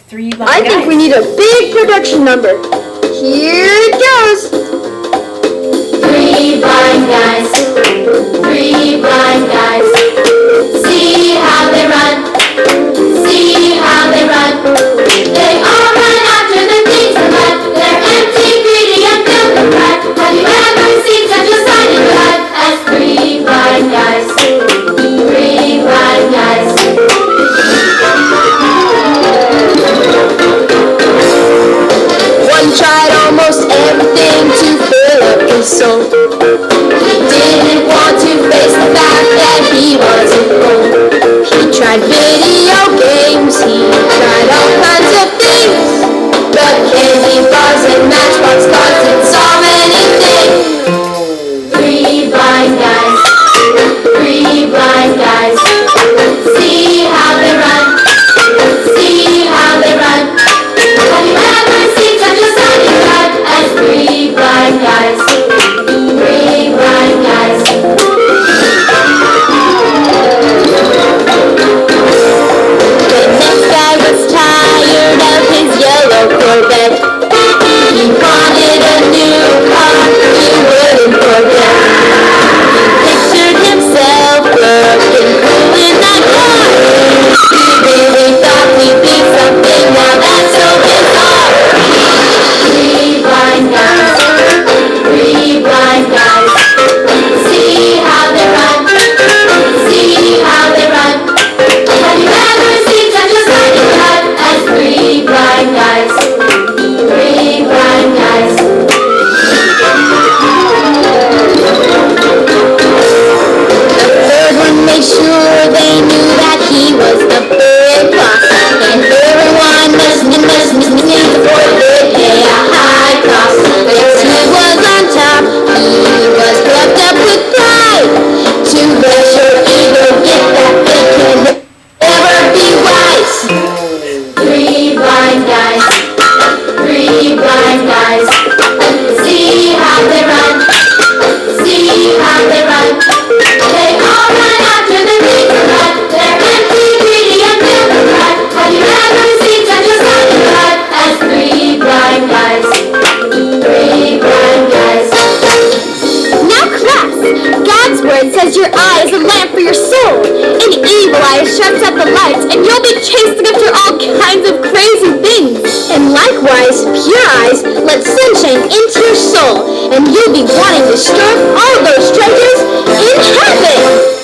Three blind I guys. think we need a big production number. Here it goes. Three blind guys, three blind guys. See how they run, see how they run. They all run after the things in life. They're empty, greedy, and filled with pride. Have you ever seen such a sight in your life as three blind guys? Three blind guys. One tried almost everything to fill up his soul. He didn't want to face the fact that he wasn't gold. He tried video games, he tried all kinds of things. But candy bars and matchbox cars and so many things. Three blind guys, three blind guys. See how they run, see how they run. Have you ever seen such a sight in your life as three blind guys? Three blind guys. The next guy was tired of his yellow Corvette. He wanted a new car he wouldn't forget. He pictured himself looking cool in that car. He really thought he'd be something, now that's so bizarre. Three blind guys, three blind guys. See how they run, see how they run. Have you ever seen such a sight in your life as three blind guys? Three blind guys. The third one made sure they knew that he was the big boss. And everyone knew for they pay a high cost. Yes, he was on top, he was puffed up with pride. To brush your ego, get that they can never be wise. Three blind guys, three blind guys. See how they run, see how they run. They all run after the things in life. They're empty, greedy, and filled with pride. Have you ever seen such a sight in your life as three blind guys? Three blind guys. Now class, God's word says your eye is a lamp for your soul. An evil eye shuts out the lights and you'll be chasing after all kinds of crazy things. And likewise, pure eyes let sunshine into your soul and you'll be wanting to store all those treasures in heaven.